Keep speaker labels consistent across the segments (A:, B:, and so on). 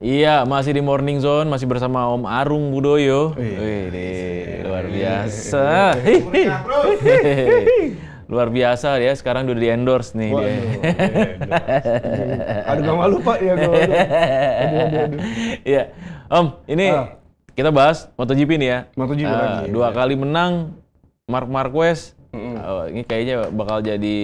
A: Iya, masih di Morning Zone, masih bersama Om Arung Budoyo.
B: Wih,
A: Wih, luar biasa. Luar biasa ya, sekarang udah di endorse nih dia.
B: Waduh, aduh gak malu Pak ya, gak malu. Aduh.
A: Iya, Om, ini kita bahas MotoGP nih ya.
B: MotoGP lagi.
A: Dua kali menang, Marc Marquez.
B: Mm-mm.
A: Ini kayaknya bakal jadi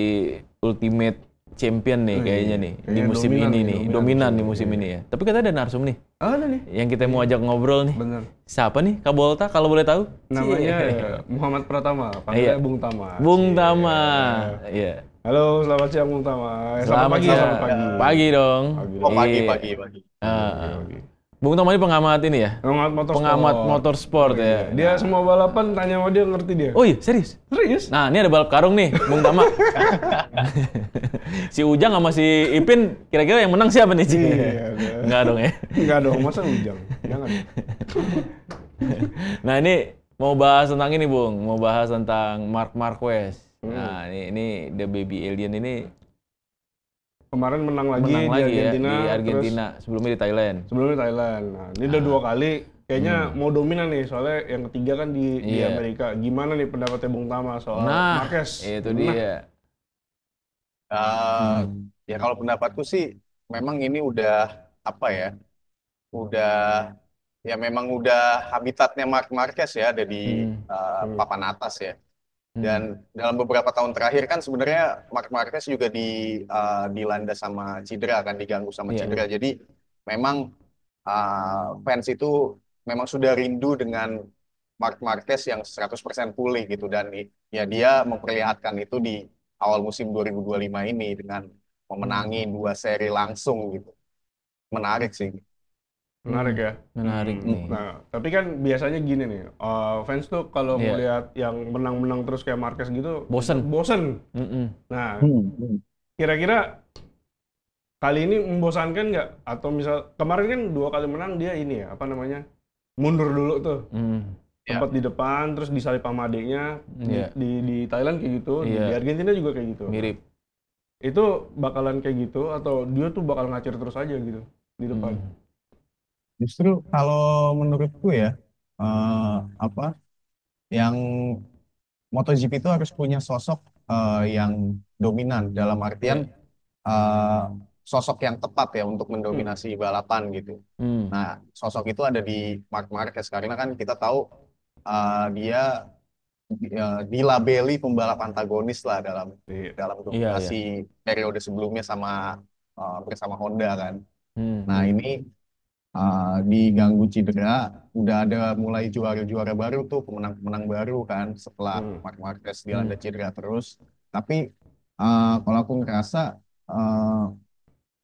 A: ultimate champion nih kayaknya nih di
B: kayaknya
A: musim
B: dominan
A: ini
B: nih,
A: nih,
B: dominan
A: dominan di
B: musim
A: musim
B: ini.
A: ini ya. Tapi kita ada narsum nih,
B: Ada nih,
A: yang kita mau ajak ngobrol nih.
B: bener.
A: Siapa nih Kabolta kalau boleh tahu?
B: Namanya
A: Cie.
B: Muhammad Pratama, panggilnya
A: Iya.
B: Bung Tama.
A: Bung
B: Cie.
A: Tama. Iya.
B: Halo, selamat siang Bung Tama.
A: Selamat
B: pagi,
A: siang.
B: selamat pagi.
A: Pagi dong.
B: Pagi.
C: Oh pagi.
A: Ah. Bung Tama ini pengamat ini ya?
B: Pengamat motorsport.
A: Pengamat motorsport ya.
B: Dia semua balapan tanya sama dia, ngerti dia.
A: Oh iya, serius?
B: Serius?
A: Nah, ini ada balap karung nih, Bung Tama. Si Ujang sama si Ipin, kira-kira yang menang siapa nih, Ci?
B: Iya,
A: Enggak dong ya?
B: Enggak dong, masa Ujang? Jangan.
A: Nah, ini mau bahas tentang ini, Bung. Mau bahas tentang Marc Marquez. Nah, ini The Baby Alien ini
B: Kemarin menang lagi
A: menang
B: di
A: lagi
B: Argentina.
A: ya, di Argentina. Sebelumnya di Thailand.
B: Sebelumnya Thailand. Nah, ini udah 2 kali. Kayaknya mau dominan nih, soalnya yang ketiga kan di
A: Iya.
B: Amerika. Gimana nih pendapatnya Bung Tama soal
A: Nah,
B: Marquez?
A: itu dia.
C: Ya kalau pendapatku sih memang ini udah apa ya? Udah ya memang udah habitatnya Marc Marquez ya, ada di papan atas ya. Dan dalam beberapa tahun terakhir kan sebenarnya Marc Marquez juga dilanda sama cedera, kan diganggu sama
A: Iya.
C: cedera. Jadi memang fans itu memang sudah rindu dengan Marc Marquez yang 100% pulih gitu, dan ya dia memperlihatkan itu di awal musim 2025 ini dengan memenangi 2 seri langsung gitu. Menarik sih.
B: Menarik ya.
A: Menarik nih.
B: Nah, tapi kan biasanya gini nih, fans tuh kalau
A: Iya.
B: melihat yang menang-menang terus kayak Marquez gitu,
A: Bosen.
B: bosen.
A: Mm-mm.
B: Nah, kira-kira kali ini membosankan nggak? Atau misal kemarin kan 2 kali menang dia ini ya, apa namanya, mundur dulu tuh, sempat di depan terus disalip sama adeknya.
A: Iya.
B: Di Thailand kayak gitu, di
A: Iya.
B: Argentina juga kayak gitu.
A: Mirip.
B: Itu bakalan kayak gitu atau dia tuh bakal ngacir terus aja gitu di depan?
C: Justru kalau menurutku ya, apa yang MotoGP itu harus punya sosok yang dominan, dalam artian sosok yang tepat ya untuk mendominasi balapan gitu. Nah, sosok itu ada di Marc Marquez karena kan kita tahu dia dilabeli pembalap antagonis lah dalam dominasi periode sebelumnya bersama Honda kan. Nah, ini diganggu cedera, udah ada mulai juara-juara baru tuh, pemenang-pemenang baru kan setelah Marc Marquez dilanda cedera terus. Tapi kalau aku ngerasa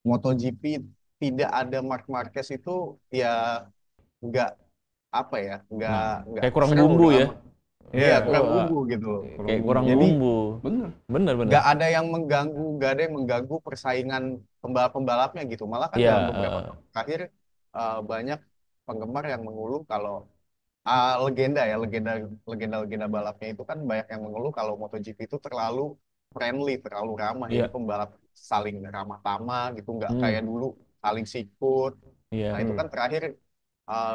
C: MotoGP tidak ada Marc Marquez itu ya nggak apa ya, nggak
A: Kayak kurang
C: seru
A: bumbu ya.
C: drama. Iya, kurang bumbu gitu.
A: Kayak kurang
C: Jadi,
A: bumbu.
B: Bener.
C: nggak ada yang mengganggu persaingan pembalap-pembalapnya gitu. Malah kan
A: Iya,
C: dalam beberapa tahun terakhir banyak penggemar yang mengeluh kalau legenda balapnya itu kan banyak yang mengeluh kalau MotoGP itu terlalu friendly, terlalu ramah.
A: Iya.
C: Jadi pembalap saling ramah tamah gitu, nggak kayak dulu saling sikut.
A: Iya.
C: Nah, itu kan terakhir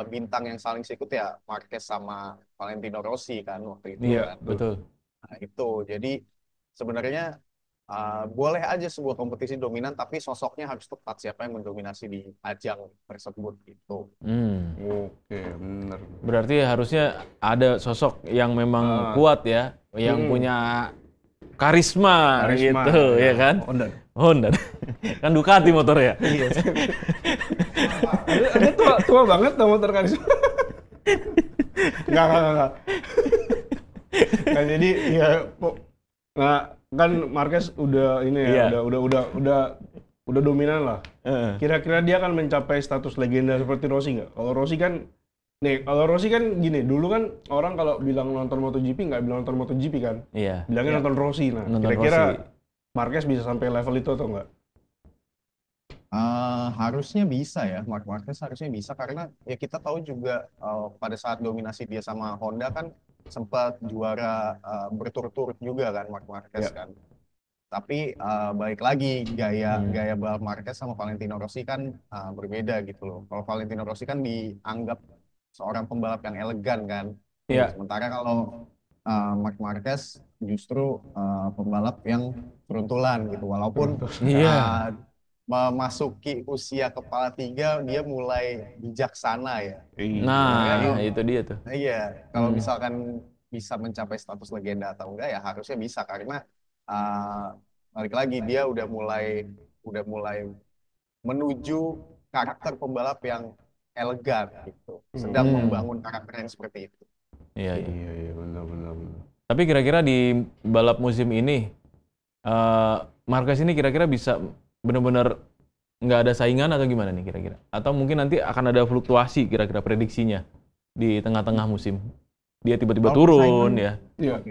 C: bintang yang saling sikut ya Marquez sama Valentino Rossi kan waktu itu
A: Iya,
C: kan.
A: betul.
C: Nah, itu jadi sebenarnya boleh aja sebuah kompetisi dominan, tapi sosoknya harus tepat siapa yang mendominasi di ajang tersebut gitu.
B: Oke, bener.
A: Berarti harusnya ada sosok yang memang kuat ya, yang punya karisma gitu, ya kan? Honda. Kan Ducati motor ya.
B: Iya. Ada tua banget tuh motor karisma. Enggak. Nah, jadi ya nah, kan Marquez udah ini ya, udah dominan lah. Kira-kira dia akan mencapai status legenda seperti Rossi nggak? Kalau Rossi kan gini, dulu kan orang kalau bilang nonton MotoGP nggak bilang nonton MotoGP kan?
A: Iya.
B: Bilangnya nonton Rossi. Nah, kira-kira Marquez bisa sampai level itu atau nggak?
C: Harusnya bisa ya, Marc Marquez harusnya bisa, karena ya kita tahu juga pada saat dominasi dia sama Honda kan sempat juara berturut-turut juga kan Marc Marquez kan. Tapi balik lagi gaya balap Marquez sama Valentino Rossi kan berbeda gitu loh. Kalau Valentino Rossi kan dianggap seorang pembalap yang elegan kan.
A: Iya.
C: Sementara kalau Marc Marquez justru pembalap yang beruntulan gitu. Walaupun memasuki usia kepala 3 dia mulai bijaksana ya.
A: Nah, itu dia tuh.
C: Iya, kalau misalkan bisa mencapai status legenda atau enggak ya harusnya bisa karena balik lagi dia udah mulai menuju karakter pembalap yang elegan gitu, sedang membangun karakter yang seperti itu.
A: Iya,
B: benar.
A: Tapi kira-kira di balap musim ini Marquez ini kira-kira bisa benar-benar nggak ada saingan atau gimana nih kira-kira? Atau mungkin nanti akan ada fluktuasi kira-kira prediksinya di tengah-tengah musim? Dia tiba-tiba turun ya.
B: Iya.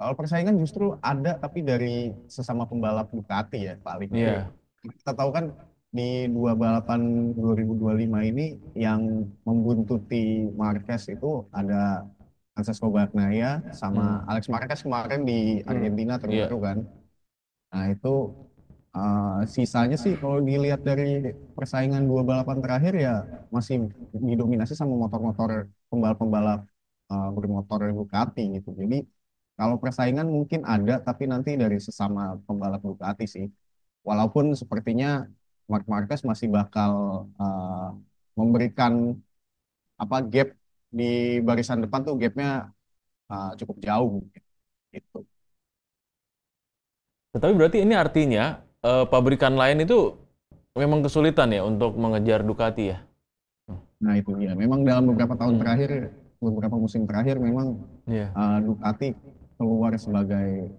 C: Kalau persaingan justru ada tapi dari sesama pembalap Ducati ya paling.
A: Iya.
C: Kita tahu kan di 2 balapan 2025 ini yang membuntuti Marquez itu ada Francesco Bagnaia sama Alex Marquez kemarin di Argentina terbaru kan. Nah itu sisanya sih kalau dilihat dari persaingan 2 balapan terakhir ya masih didominasi sama motor-motor pembalap-pembalap bermotor Ducati gitu. Jadi kalau persaingan mungkin ada tapi nanti dari sesama pembalap Ducati sih. Walaupun sepertinya Marc Marquez masih bakal memberikan gap di barisan depan tuh gapnya cukup jauh gitu.
A: Tetapi berarti ini artinya pabrikan lain itu memang kesulitan ya untuk mengejar Ducati ya?
C: Nah itu dia. Memang dalam beberapa tahun terakhir, beberapa musim terakhir memang Ducati keluar sebagai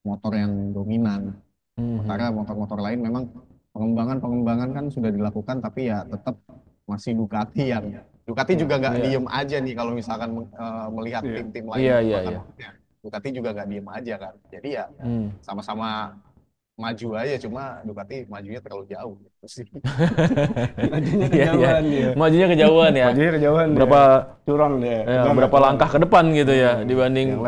C: motor yang dominan. Sementara motor-motor lain memang pengembangan kan sudah dilakukan tapi ya tetap masih Ducati juga nggak diem aja nih kalau misalkan melihat tim-tim lain.
A: Iya.
C: Ducati juga nggak diem aja kan. Jadi ya sama-sama maju aja, cuma Ducati majunya terlalu jauh gitu sih.
B: Majunya kejauhan dia.
A: Majunya kejauhan ya. Berapa
B: curang dia.
A: Berapa langkah ke depan gitu ya dibanding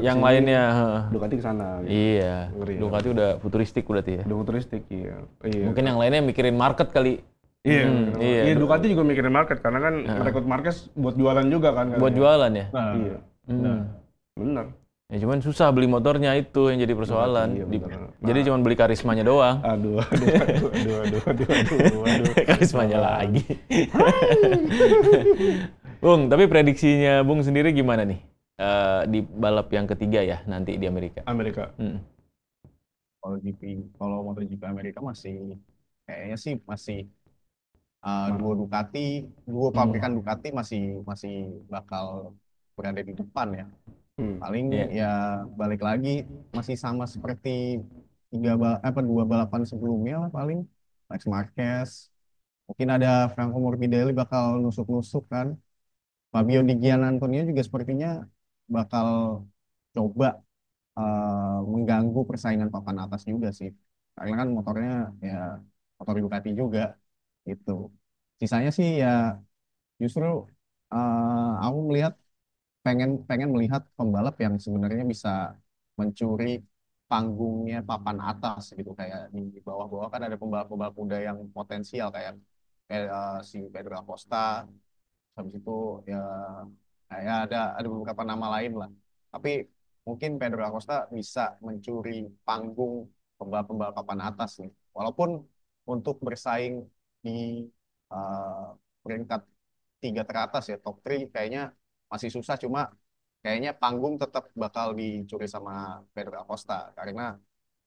A: yang lainnya.
B: Ducati ke sana. Gitu.
A: Iya. Ducati udah futuristik berarti ya.
B: Udah futuristik iya.
A: Mungkin yang lainnya mikirin market kali.
B: Iya. Ducati juga mikirin market karena kan merekrut Marquez buat jualan juga kan.
A: Buat jualan ya.
B: Iya. Benar.
A: Ya cuman susah beli motornya itu yang jadi persoalan. Jadi cuman beli karismanya doang.
B: Aduh.
A: Karismanya lagi. Bung, tapi prediksinya Bung sendiri gimana nih? Di balap yang ketiga ya nanti di Amerika.
C: Kalau MotoGP Amerika kayaknya sih masih dua pabrikan Ducati masih bakal berada di depan ya. Paling ya balik lagi masih sama seperti 2 balapan sebelumnya lah paling. Alex Marquez, mungkin ada Franco Morbidelli bakal nusuk-nusuk kan. Fabio Di Giannantonio juga sepertinya bakal coba mengganggu persaingan papan atas juga sih. Karena kan motornya ya motor Ducati juga gitu. Sisanya sih ya justru aku pengen melihat pembalap yang sebenarnya bisa mencuri panggungnya papan atas gitu, kayak di bawah-bawah kan ada pembalap-pembalap muda yang potensial kayak si Pedro Acosta, habis itu ya kayak ada beberapa nama lain lah. Tapi mungkin Pedro Acosta bisa mencuri panggung pembalap-pembalap papan atas nih. Walaupun untuk bersaing di peringkat 3 teratas ya, top 3 kayaknya masih susah, cuma kayaknya panggung tetap bakal dicuri sama Pedro Acosta karena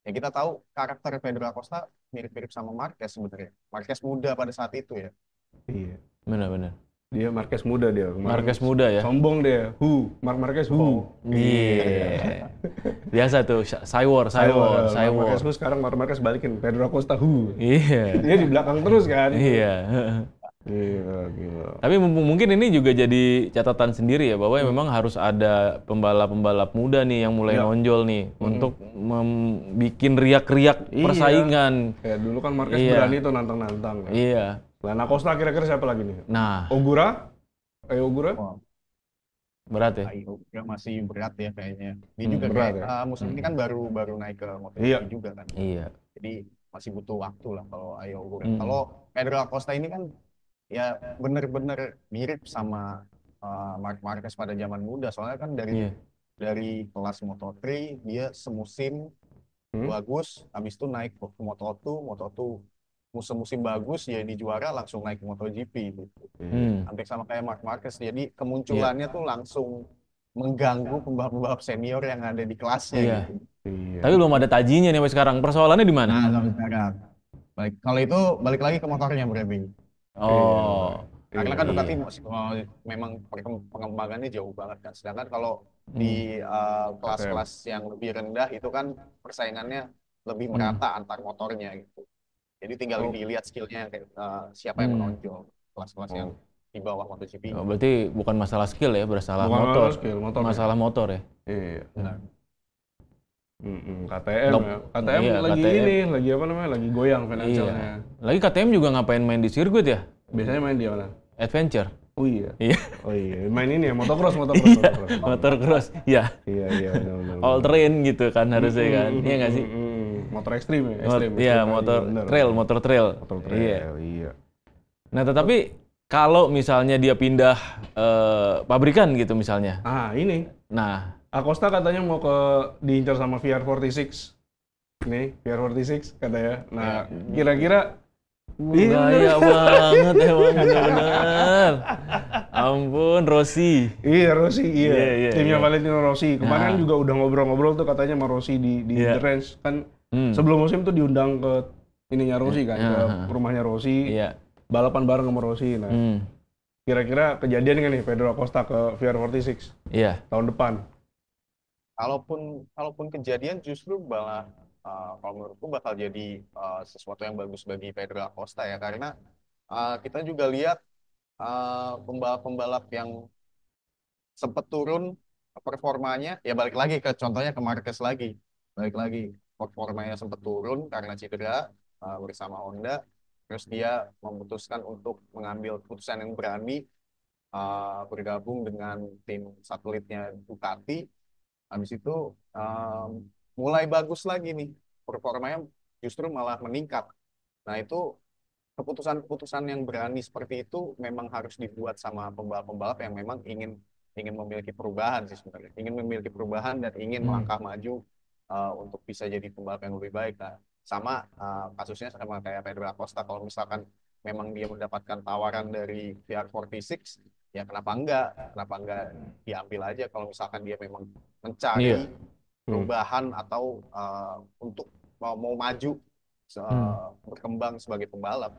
C: ya kita tahu karakter Pedro Acosta mirip-mirip sama Marquez sebenarnya. Marquez muda pada saat itu ya.
B: Iya.
A: Benar.
B: Dia Marquez muda dia.
A: Marquez muda ya.
B: Sombong dia. Marquez
A: Iya. Biasa tuh Cywar.
B: Marquez sekarang Marquez balikin Pedro Acosta
A: Iya.
B: Dia di belakang terus kan.
A: Iya.
B: Gila.
A: Tapi mungkin ini juga jadi catatan sendiri ya bahwa memang harus ada pembalap-pembalap muda nih yang mulai nonjol nih untuk bikin riak-riak persaingan.
B: Kayak dulu kan Marquez berani tuh nantang-nantang. Kan?
A: Iya.
B: Selain Acosta kira-kira siapa lagi nih?
A: Nah,
B: Ogura? Ogura?
A: Berat ya?
C: Ayo, juga masih berat ya kayaknya. Dia juga
B: berat
C: kayak
B: ya.
C: musim ini kan baru naik ke
B: Iya.
C: MotoGP juga kan.
A: Iya.
C: Jadi masih butuh waktu lah kalau Ayo Uber.
A: Hmm.
C: Kalau Pedro Acosta ini kan ya bener-bener mirip sama Marc Marquez pada zaman muda. Soalnya kan
A: Iya.
C: dari kelas Moto3 dia semusim bagus, habis itu naik ke Moto2, musim bagus ya di juara langsung naik ke MotoGP gitu. Hampir sama kayak Marc Marquez. Jadi kemunculannya tuh langsung mengganggu pembalap-pembalap senior yang ada di kelasnya
A: Iya.
C: gitu.
B: Iya.
A: Tapi belum ada tajinya nih sampai sekarang. Persoalannya di mana?
C: Nah, sampai sekarang. Kalau itu balik lagi ke motornya berarti.
A: Oh.
C: Karena kan
A: Iya.
C: Ducati memang pengembangannya jauh banget kan. Sedangkan kalau di kelas-kelas yang lebih rendah itu kan persaingannya lebih merata antar motornya gitu. Jadi tinggal dilihat skillnya siapa yang menonjol kelas-kelas yang di bawah MotoGP.
A: Oh, berarti bukan masalah skill ya, bersalah
B: Bukan
A: motor.
B: masalah skill, motor
A: Masalah motor ya.
B: Iya.
C: Benar.
B: KTM ya. KTM
A: Iya,
B: lagi
A: KTM.
B: ini, lagi apa namanya? Lagi goyang finansialnya.
A: Iya. Lagi KTM juga ngapain main di sirkuit ya?
B: Biasanya main di mana?
A: Adventure.
B: Oh iya.
A: Iya.
B: Oh iya, main ini ya, motocross.
A: Motor cross. Iya.
B: Iya, benar.
A: All terrain gitu kan harusnya kan. Iya nggak sih?
B: Motor ekstrim ya,
A: Iya, motor trail, motor trail.
B: Iya.
A: Nah, tetapi kalau misalnya dia pindah pabrikan gitu misalnya.
B: Ah, ini.
A: Nah,
B: Acosta katanya mau diincar sama VR46. Nih, VR46 katanya. Nah, kira-kira
A: bahaya banget emang bener-bener. Ampun, Rossi.
B: Iya, Rossi,
A: Iya.
B: Timnya Valentino Rossi. Kemarin juga udah ngobrol-ngobrol tuh katanya sama Rossi di The Range. Kan sebelum musim tuh diundang ke ininya Rossi kan, ke rumahnya Rossi.
A: Iya.
B: Balapan bareng sama Rossi. Nah, kira-kira kejadian nggak nih Pedro Acosta ke VR46
A: Iya.
B: tahun depan?
C: Kalaupun kejadian justru malah kalau menurutku bakal jadi sesuatu yang bagus bagi Pedro Acosta ya, karena kita juga lihat pembalap-pembalap yang sempat turun performanya, ya balik lagi ke contohnya ke Marquez lagi, performanya sempat turun karena cedera bersama Honda, terus dia memutuskan untuk mengambil keputusan yang berani, bergabung dengan tim satelitnya Ducati. Habis itu mulai bagus lagi nih, performanya justru malah meningkat. Nah itu keputusan-keputusan yang berani seperti itu memang harus dibuat sama pembalap-pembalap yang memang ingin memiliki perubahan sih sebenarnya, ingin memiliki perubahan dan ingin melangkah maju untuk bisa jadi pembalap yang lebih baik. Nah, sama kasusnya sama kayak Pedro Acosta, kalau misalkan memang dia mendapatkan tawaran dari VR46, ya kenapa enggak diambil aja kalau misalkan dia memang mencari perubahan atau untuk mau maju berkembang sebagai pembalap.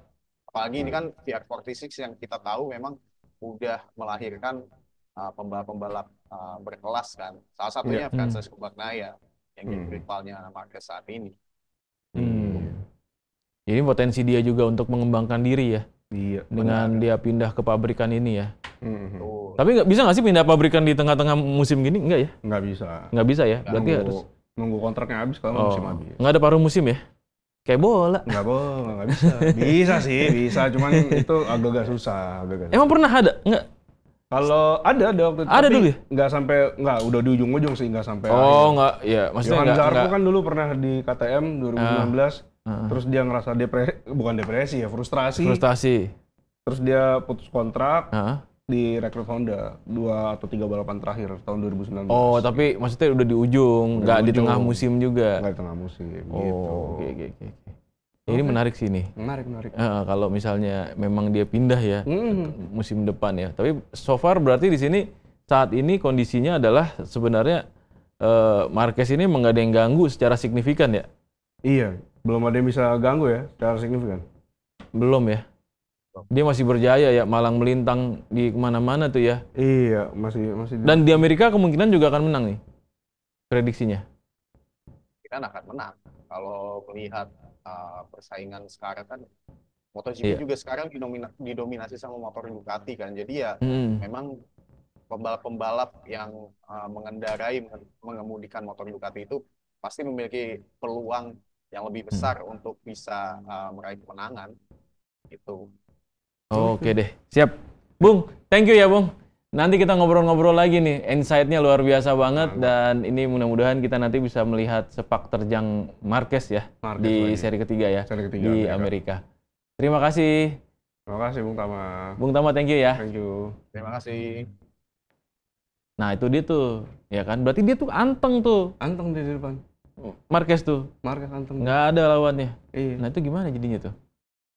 C: Apalagi ini kan VR46 yang kita tahu memang udah melahirkan pembalap-pembalap berkelas kan. Salah satunya Francesco Bagnaia yang jadi rivalnya Marquez saat ini.
A: Jadi potensi dia juga untuk mengembangkan diri ya.
B: Iya.
A: Dengan dia pindah ke pabrikan ini ya.
C: Tuh.
A: Tapi bisa nggak sih pindah pabrikan di tengah-tengah musim gini? Enggak ya?
B: Nggak bisa.
A: Nggak bisa ya? Berarti harus
B: Nunggu kontraknya habis kalau musim habis.
A: Nggak ada paruh musim ya? Kayak bola.
B: Nggak bisa. Bisa sih, bisa. Cuman itu agak susah.
A: Emang pernah ada? Nggak?
B: Kalau ada waktu itu.
A: Ada
B: tapi
A: dulu ya?
B: Nggak udah di ujung-ujung sih, nggak sampai
A: Oh,
B: akhir.
A: nggak. Ya, maksudnya
B: Johan
A: nggak.
B: Zarco kan dulu pernah di KTM 2016. Terus dia ngerasa bukan depresi ya, frustrasi. Terus dia putus kontrak. Direkrut Honda 2 atau 3 balapan terakhir tahun 2019.
A: Oh, tapi maksudnya udah di ujung, nggak di tengah musim juga.
B: Nggak di tengah musim.
A: Oh,
B: gitu.
A: oke. Ini menarik sih nih.
B: Menarik.
A: Kalau misalnya memang dia pindah ya musim depan ya. Tapi so far berarti di sini saat ini kondisinya adalah sebenarnya Marquez ini emang nggak ada yang ganggu secara signifikan ya?
B: Iya, belum ada yang bisa ganggu ya secara signifikan.
A: Belum ya? Dia masih berjaya ya, malang melintang di kemana-mana tuh ya.
B: Iya, masih.
A: Dan di Amerika kemungkinan juga akan menang nih, prediksinya.
C: Kita akan menang. Kalau melihat persaingan sekarang kan, MotoGP juga sekarang didominasi sama motor Ducati kan. Jadi ya memang pembalap-pembalap yang mengemudikan motor Ducati itu pasti memiliki peluang yang lebih besar untuk bisa meraih kemenangan. Itu.
A: Oke deh, siap. Bung, thank you ya Bung. Nanti kita ngobrol-ngobrol lagi nih, insight-nya luar biasa banget dan ini mudah-mudahan kita nanti bisa melihat sepak terjang Marquez ya di seri ketiga ya di Amerika. Terima kasih.
B: Terima kasih Bung Tama.
A: Bung Tama, thank you ya.
B: Thank you.
C: Terima kasih.
A: Nah itu dia tuh, ya kan? Berarti dia tuh anteng tuh.
B: Anteng di depan.
A: Marquez tuh.
B: Marquez anteng.
A: Nggak ada lawannya.
B: Iya.
A: Nah itu gimana jadinya tuh?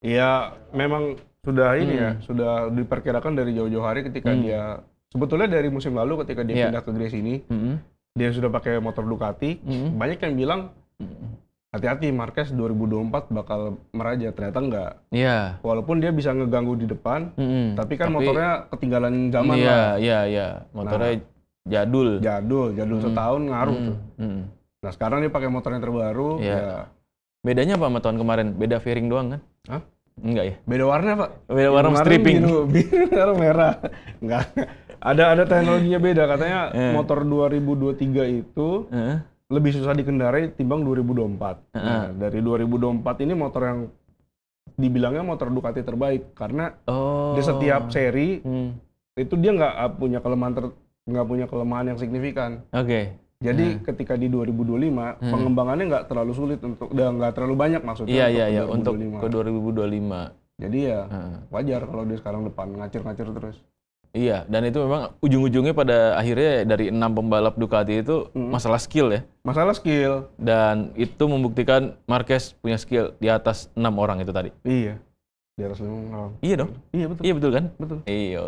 B: Iya, memang sudah ini ya, sudah diperkirakan dari jauh-jauh hari ketika dia sebetulnya dari musim lalu ketika dia pindah ke Grace ini, dia sudah pakai motor Ducati. Banyak yang bilang hati-hati Marquez 2024 bakal meraja, ternyata enggak.
A: Iya.
B: Walaupun dia bisa ngeganggu di depan, tapi kan motornya ketinggalan zaman lah.
A: Iya. Motornya jadul
B: setahun ngaruh tuh. Nah sekarang dia pakai motor yang terbaru. Ya.
A: Bedanya apa sama tahun kemarin? Beda fairing doang kan?
B: Hah?
A: Enggak ya?
B: Beda warna Pak.
A: Beda warna stripping.
B: Biru sekarang merah. Enggak. Ada teknologinya beda. Katanya motor 2023 itu lebih susah dikendarai timbang 2024. Nah, dari 2024 ini motor yang dibilangnya motor Ducati terbaik karena di setiap seri itu dia nggak punya kelemahan yang signifikan.
A: Oke.
B: Jadi ketika di 2025 pengembangannya nggak terlalu sulit nggak terlalu banyak maksudnya.
A: Iya untuk ke 2025.
B: Jadi ya wajar kalau dia sekarang depan ngacir-ngacir terus.
A: Iya, dan itu memang ujung-ujungnya pada akhirnya dari 6 pembalap Ducati itu masalah skill ya.
B: Masalah skill.
A: Dan itu membuktikan Marquez punya skill di atas 6 orang itu tadi.
B: Iya. Di atas 5 orang.
A: Iya dong?
B: Iya betul.
A: Iya betul kan?
B: Betul.
A: Iya.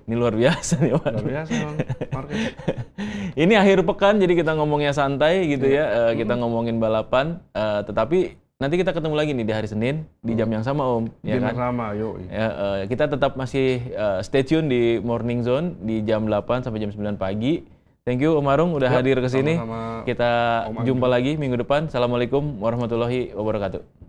A: Ini luar biasa nih Pak.
B: Luar biasa Bang Marquez.
A: Ini akhir pekan jadi kita ngomongnya santai gitu ya. Kita ngomongin balapan. Tetapi nanti kita ketemu lagi nih di hari Senin di jam yang sama Om.
B: Ya
A: kan?
B: Jam yang sama, yuk.
A: Kita tetap masih stay tune di Morning Zone di jam 8 sampai jam 9 pagi. Thank you Om Arung udah hadir ke sini. Kita jumpa lagi minggu depan. Assalamualaikum warahmatullahi wabarakatuh.